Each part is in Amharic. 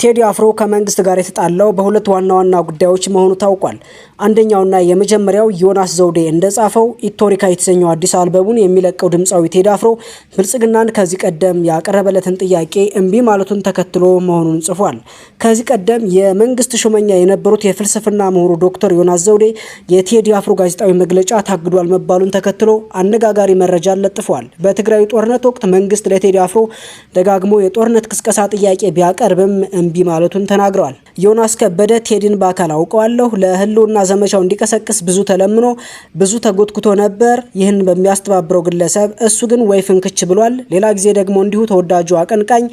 ቴዲ አፍሮ ከመንግስት ጋር የተጣላው በሁለት ዋና ጉዳዮች መሆኑ ታውቋል። አንደኛውና የመጀመሪያው ዮናስ ዘውዴ እንደጻፈው ኢቶሪካ የተሰኘው አዲስ አልበሙን የሚለቀው ድምጻዊ ቴዲ አፍሮ ብልጽግናን ከዚህ ቀደም ያቀረበለትን ጥያቄ እምቢ ማለቱን ተከትሎ መሆኑን ጽፏል። ከዚህ ቀደም የመንግስት ሹመኛ የነበሩት የፍልስፍና ምሁሩ ዶክተር ዮናስ ዘውዴ የቴዲ አፍሮ ጋዜጣዊ መግለጫ ታግዷል መባሉን ተከትሎ አነጋጋሪ መረጃ ለጥፏል። በትግራይ ጦርነት ወቅት መንግስት ለቴዲ አፍሮ ደጋግሞ የጦርነት ቅስቀሳ ጥያቄ ቢያቀርብም እምቢ ማለቱን ተናግረዋል። ዮናስ ከበደ ቴዲን በአካል አውቀዋለሁ፣ ለህልውና ዘመቻው እንዲቀሰቅስ ብዙ ተለምኖ ብዙ ተጎትኩቶ ነበር። ይህን በሚያስተባብረው ግለሰብ እሱ ግን ወይ ፍንክች ብሏል። ሌላ ጊዜ ደግሞ እንዲሁ ተወዳጁ አቀንቃኝ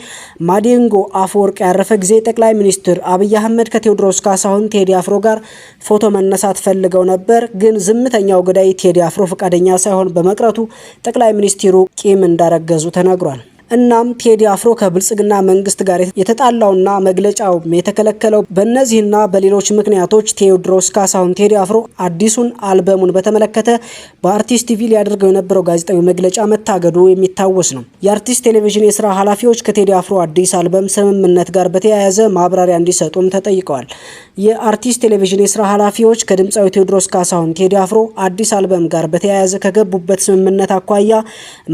ማዲንጎ አፈወርቅ ያረፈ ጊዜ ጠቅላይ ሚኒስትር አብይ አህመድ ከቴዎድሮስ ካሳሁን ቴዲ አፍሮ ጋር ፎቶ መነሳት ፈልገው ነበር፣ ግን ዝምተኛው ገዳይ ቴዲ አፍሮ ፈቃደኛ ሳይሆን በመቅረቱ ጠቅላይ ሚኒስትሩ ቂም እንዳረገዙ ተናግሯል። እናም ቴዲ አፍሮ ከብልጽግና መንግስት ጋር የተጣላውና መግለጫው የተከለከለው በእነዚህና በሌሎች ምክንያቶች ቴዎድሮስ ካሳሁን ቴዲ አፍሮ አዲሱን አልበሙን በተመለከተ በአርቲስት ቲቪ ሊያደርገው የነበረው ጋዜጣዊ መግለጫ መታገዱ የሚታወስ ነው። የአርቲስት ቴሌቪዥን የስራ ኃላፊዎች ከቴዲ አፍሮ አዲስ አልበም ስምምነት ጋር በተያያዘ ማብራሪያ እንዲሰጡም ተጠይቀዋል። የአርቲስት ቴሌቪዥን የስራ ኃላፊዎች ከድምጻዊ ቴዎድሮስ ካሳሁን ቴዲ አፍሮ አዲስ አልበም ጋር በተያያዘ ከገቡበት ስምምነት አኳያ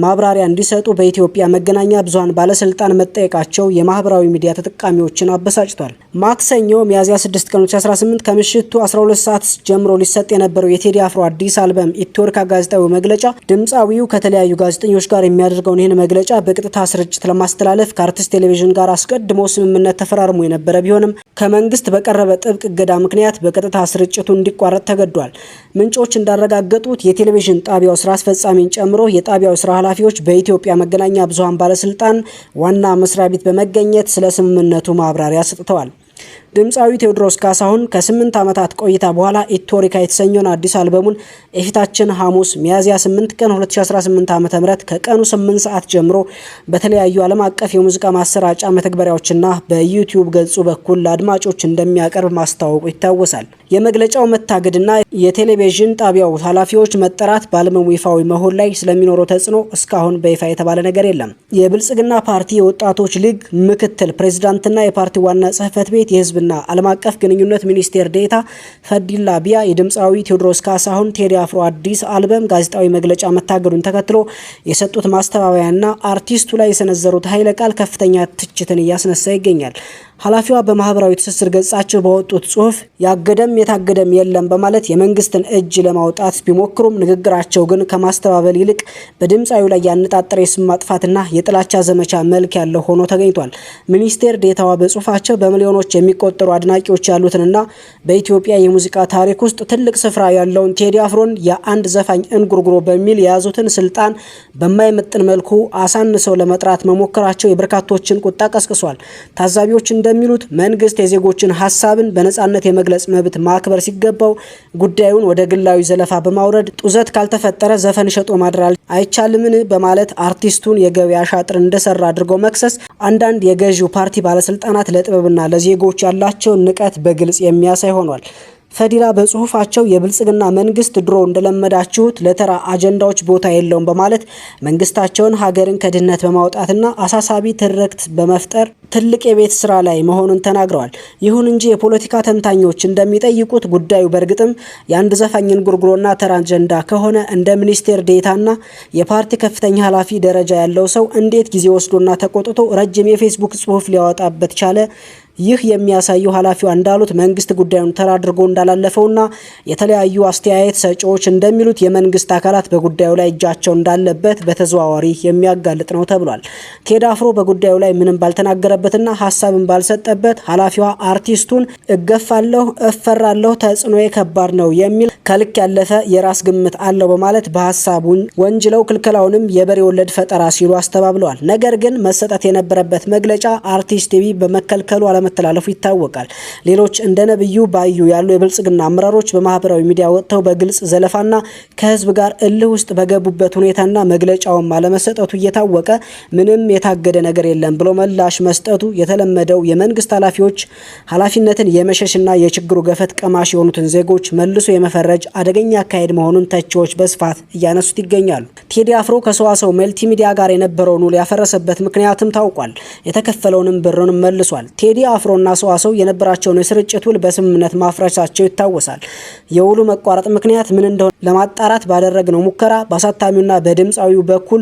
ማብራሪያ እንዲሰጡ በኢትዮጵያ መገናኛ ብዙሃን ባለስልጣን መጠየቃቸው የማህበራዊ ሚዲያ ተጠቃሚዎችን አበሳጭቷል። ማክሰኞ ሚያዝያ 6 ቀን 2018 ከምሽቱ 12 ሰዓት ጀምሮ ሊሰጥ የነበረው የቴዲ አፍሮ አዲስ አልበም ኢቶሪካ ጋዜጣዊ መግለጫ ድምጻዊው ከተለያዩ ጋዜጠኞች ጋር የሚያደርገውን ይህን መግለጫ በቀጥታ ስርጭት ለማስተላለፍ ከአርቲስት ቴሌቪዥን ጋር አስቀድሞ ስምምነት ተፈራርሞ የነበረ ቢሆንም ከመንግስት በቀረበ ጥብቅ እገዳ ምክንያት በቀጥታ ስርጭቱ እንዲቋረጥ ተገዷል። ምንጮች እንዳረጋገጡት የቴሌቪዥን ጣቢያው ስራ አስፈጻሚን ጨምሮ የጣቢያው ስራ ኃላፊዎች በኢትዮጵያ መገናኛ ብዙሃን ባለስልጣን ዋና መስሪያ ቤት በመገኘት ስለ ስምምነቱ ማብራሪያ ሰጥተዋል። ድምጻዊ ቴዎድሮስ ካሳሁን ከ8 ዓመታት ቆይታ በኋላ ኢቶሪካ የተሰኘውን አዲስ አልበሙን የፊታችን ሐሙስ ሚያዝያ 8 ቀን 2018 ዓ.ም ከቀኑ 8 ሰዓት ጀምሮ በተለያዩ ዓለም አቀፍ የሙዚቃ ማሰራጫ መተግበሪያዎችና በዩቲዩብ ገጹ በኩል ለአድማጮች እንደሚያቀርብ ማስታወቁ ይታወሳል። የመግለጫው መታገድና የቴሌቪዥን ጣቢያው ኃላፊዎች መጠራት በአልበሙ ይፋዊ መሆን ላይ ስለሚኖረው ተጽዕኖ እስካሁን በይፋ የተባለ ነገር የለም። የብልጽግና ፓርቲ የወጣቶች ሊግ ምክትል ፕሬዝዳንትና የፓርቲ ዋና ጽህፈት ቤት የህዝብና ዓለም አቀፍ ግንኙነት ሚኒስቴር ዴታ ፈዲላ ቢያ የድምጻዊ ቴዎድሮስ ካሳሁን ቴዲ አፍሮ አዲስ አልበም ጋዜጣዊ መግለጫ መታገዱን ተከትሎ የሰጡት ማስተባበያና አርቲስቱ ላይ የሰነዘሩት ኃይለ ቃል ከፍተኛ ትችትን እያስነሳ ይገኛል። ኃላፊዋ በማህበራዊ ትስስር ገጻቸው በወጡት ጽሁፍ ያገደም የታገደም የለም በማለት የመንግስትን እጅ ለማውጣት ቢሞክሩም ንግግራቸው ግን ከማስተባበል ይልቅ በድምጻዊው ላይ ያነጣጠረ የስም ማጥፋትና የጥላቻ ዘመቻ መልክ ያለው ሆኖ ተገኝቷል። ሚኒስቴር ዴታዋ በጽሁፋቸው በሚሊዮኖች የሚቆጠሩ አድናቂዎች ያሉትንና በኢትዮጵያ የሙዚቃ ታሪክ ውስጥ ትልቅ ስፍራ ያለውን ቴዲ አፍሮን የአንድ ዘፋኝ እንጉርጉሮ በሚል የያዙትን ስልጣን በማይመጥን መልኩ አሳንሰው ለመጥራት መሞከራቸው የበርካቶችን ቁጣ ቀስቅሷል። ታዛቢዎች እንደሚሉት መንግስት የዜጎችን ሐሳብን በነጻነት የመግለጽ መብት ማክበር ሲገባው ጉዳዩን ወደ ግላዊ ዘለፋ በማውረድ ጡዘት ካልተፈጠረ ዘፈን ሸጦ ማድራል አይቻልምን በማለት አርቲስቱን የገበያ ሻጥር እንደሰራ አድርገው መክሰስ አንዳንድ የገዢው ፓርቲ ባለስልጣናት ለጥበብና ለዜጎች ያላቸውን ንቀት በግልጽ የሚያሳይ ሆኗል። ፈዲላ በጽሁፋቸው የብልጽግና መንግስት ድሮ እንደለመዳችሁት ለተራ አጀንዳዎች ቦታ የለውም በማለት መንግስታቸውን ሀገርን ከድህነት በማውጣትና አሳሳቢ ትርክት በመፍጠር ትልቅ የቤት ስራ ላይ መሆኑን ተናግረዋል። ይሁን እንጂ የፖለቲካ ተንታኞች እንደሚጠይቁት ጉዳዩ በእርግጥም የአንድ ዘፋኝን ጉርጉሮና ተራ አጀንዳ ከሆነ እንደ ሚኒስቴር ዴታና የፓርቲ ከፍተኛ ኃላፊ ደረጃ ያለው ሰው እንዴት ጊዜ ወስዶና ተቆጥቶ ረጅም የፌስቡክ ጽሁፍ ሊያወጣበት ቻለ? ይህ የሚያሳየው ኃላፊዋ እንዳሉት መንግስት ጉዳዩን ተራ አድርጎ እንዳላለፈውና የተለያዩ አስተያየት ሰጪዎች እንደሚሉት የመንግስት አካላት በጉዳዩ ላይ እጃቸው እንዳለበት በተዘዋዋሪ የሚያጋልጥ ነው ተብሏል። ቴዲ አፍሮ በጉዳዩ ላይ ምንም ባልተናገረበትና ሀሳብን ባልሰጠበት ኃላፊዋ አርቲስቱን እገፋለሁ፣ እፈራለሁ፣ ተጽዕኖዬ ከባድ ነው የሚል ከልክ ያለፈ የራስ ግምት አለው በማለት በሀሳብ ወንጅለው ክልከላውንም የበሬ ወለድ ፈጠራ ሲሉ አስተባብለዋል። ነገር ግን መሰጠት የነበረበት መግለጫ አርቲስት ቲቪ በመከልከሉ መተላለፉ ይታወቃል። ሌሎች እንደ ነብዩ ባዩ ያሉ የብልጽግና አመራሮች በማህበራዊ ሚዲያ ወጥተው በግልጽ ዘለፋና ከህዝብ ጋር እልህ ውስጥ በገቡበት ሁኔታና መግለጫውን አለመሰጠቱ እየታወቀ ምንም የታገደ ነገር የለም ብሎ ምላሽ መስጠቱ የተለመደው የመንግስት ኃላፊዎች ኃላፊነትን የመሸሽና የችግሩ ገፈት ቀማሽ የሆኑትን ዜጎች መልሶ የመፈረጅ አደገኛ አካሄድ መሆኑን ተቺዎች በስፋት እያነሱት ይገኛሉ። ቴዲ አፍሮ ከሰዋሰው መልቲሚዲያ ጋር የነበረውን ውል ያፈረሰበት ምክንያትም ታውቋል። የተከፈለውንም ብሩን መልሷል። ቴዲ አፍሮና ሰዋሰው የነበራቸውን የስርጭት ውል በስምምነት ማፍረሳቸው ይታወሳል። የውሉ መቋረጥ ምክንያት ምን እንደሆነ ለማጣራት ባደረግነው ሙከራ በአሳታሚውና በድምፃዊው በኩል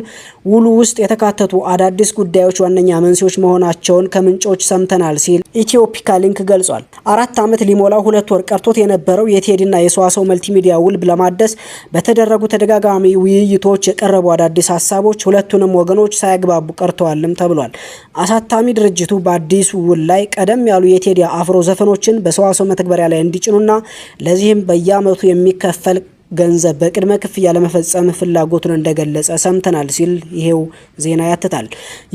ውሉ ውስጥ የተካተቱ አዳዲስ ጉዳዮች ዋነኛ መንስኤዎች መሆናቸውን ከምንጮች ሰምተናል ሲል ኢትዮፒካ ሊንክ ገልጿል። 4 ዓመት ሊሞላው 2 ወር ቀርቶት የነበረው የቴዲና የሰዋሰው መልቲሚዲያ ውል ለማደስ በተደረጉ ተደጋጋሚ ውይይቶች የቀረቡ አዳዲስ ሀሳቦች ሁለቱንም ወገኖች ሳያግባቡ ቀርተዋልም ተብሏል። አሳታሚ ድርጅቱ በአዲሱ ውል ላይ ቀደም ያሉ የቴዲ አፍሮ ዘፈኖችን በሰዋሰው መተግበሪያ ላይ እንዲጭኑና ለዚህም በየዓመቱ የሚከፈል ገንዘብ በቅድመ ክፍያ ለመፈጸም ፍላጎቱን እንደገለጸ ሰምተናል ሲል ይሄው ዜና ያትታል።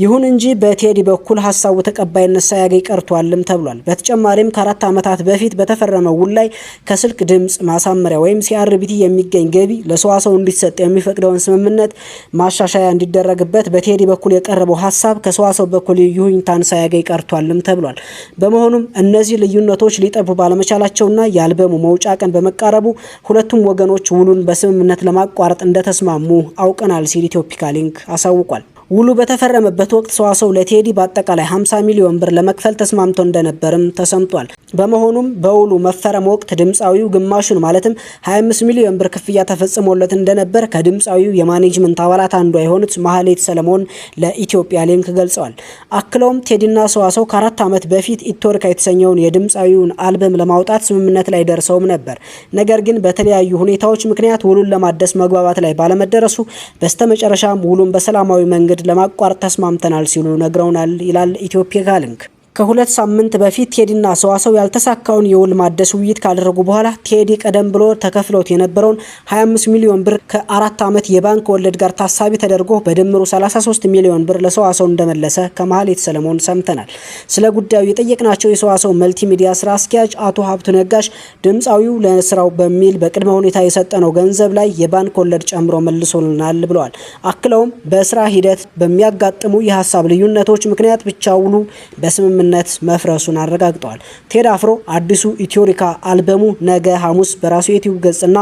ይሁን እንጂ በቴዲ በኩል ሀሳቡ ተቀባይነት ሳያገኝ ቀርቷልም ተብሏል። በተጨማሪም ከ4 ዓመታት በፊት በተፈረመው ውል ላይ ከስልክ ድምጽ ማሳመሪያ ወይም ሲአርቢቲ የሚገኝ ገቢ ለሰዋሰው እንዲሰጥ የሚፈቅደውን ስምምነት ማሻሻያ እንዲደረግበት በቴዲ በኩል የቀረበው ሀሳብ ከሰዋሰው በኩል ይሁንታን ሳያገኝ ቀርቷልም ተብሏል። በመሆኑም እነዚህ ልዩነቶች ሊጠቡ ባለመቻላቸውና የአልበሙ መውጫ ቀን በመቃረቡ ሁለቱም ወገኖች ውሉን በስምምነት ለማቋረጥ እንደተስማሙ አውቀናል ሲል ኢትዮፒካ ሊንክ አሳውቋል። ውሉ በተፈረመበት ወቅት ሰዋሰው ለቴዲ በአጠቃላይ 50 ሚሊዮን ብር ለመክፈል ተስማምቶ እንደነበርም ተሰምቷል። በመሆኑም በውሉ መፈረም ወቅት ድምፃዊው ግማሹን ማለትም 25 ሚሊዮን ብር ክፍያ ተፈጽሞለት እንደነበር ከድምፃዊው የማኔጅመንት አባላት አንዷ የሆኑት ማህሌት ሰለሞን ለኢትዮጵያ ሊንክ ገልጸዋል። አክለውም ቴዲና ሰዋሰው ከ4 ዓመት በፊት ኢትዮሪካ የተሰኘውን የድምፃዊውን አልበም ለማውጣት ስምምነት ላይ ደርሰውም ነበር። ነገር ግን በተለያዩ ሁኔታዎች ምክንያት ውሉን ለማደስ መግባባት ላይ ባለመደረሱ በስተመጨረሻም ውሉን በሰላማዊ መንገድ ለማቋረጥ ተስማምተናል ሲሉ ነግረውናል ይላል ኢትዮፒካ ሊንክ። ከ2 ሳምንት በፊት ቴዲና ሰዋሰው ያልተሳካውን የውል ማደስ ውይይት ካደረጉ በኋላ ቴዲ ቀደም ብሎ ተከፍሎት የነበረውን 25 ሚሊዮን ብር ከ4 ዓመት የባንክ ወለድ ጋር ታሳቢ ተደርጎ በድምሩ 33 ሚሊዮን ብር ለሰዋሰው እንደመለሰ ከማህሌት ሰለሞን ሰምተናል። ስለ ጉዳዩ የጠየቅናቸው የሰዋሰው መልቲሚዲያ ስራ አስኪያጅ አቶ ሀብቱ ነጋሽ ድምፃዊው ለስራው በሚል በቅድመ ሁኔታ የሰጠነው ገንዘብ ላይ የባንክ ወለድ ጨምሮ መልሶልናል ብለዋል። አክለውም በስራ ሂደት በሚያጋጥሙ የሀሳብ ልዩነቶች ምክንያት ብቻ ውሉ በስምምነት መፍረሱን አረጋግጠዋል። ቴዲ አፍሮ አዲሱ ኢትዮሪካ አልበሙ ነገ ሐሙስ በራሱ ዩቲዩብ ገጽና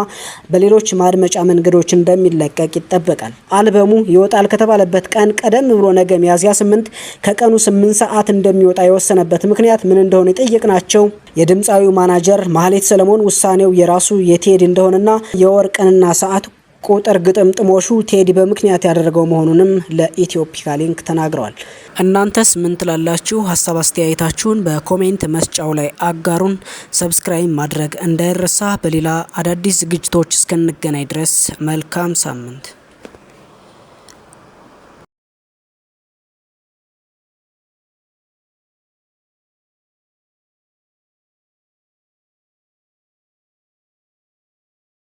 በሌሎች ማድመጫ መንገዶች እንደሚለቀቅ ይጠበቃል። አልበሙ ይወጣል ከተባለበት ቀን ቀደም ብሎ ነገ ሚያዝያ 8 ከቀኑ 8 ሰዓት እንደሚወጣ የወሰነበት ምክንያት ምን እንደሆነ የጠየቅናቸው የድምፃዊው ማናጀር ማህሌት ሰለሞን ውሳኔው የራሱ የቴዲ እንደሆነና የወር ቀንና ሰዓት ቁጥር ግጥምጥሞሹ ቴዲ በምክንያት ያደረገው መሆኑንም ለኢትዮፒካ ሊንክ ተናግረዋል። እናንተስ ምን ትላላችሁ? ሀሳብ አስተያየታችሁን በኮሜንት መስጫው ላይ አጋሩን። ሰብስክራይብ ማድረግ እንዳይረሳ። በሌላ አዳዲስ ዝግጅቶች እስከንገናኝ ድረስ መልካም ሳምንት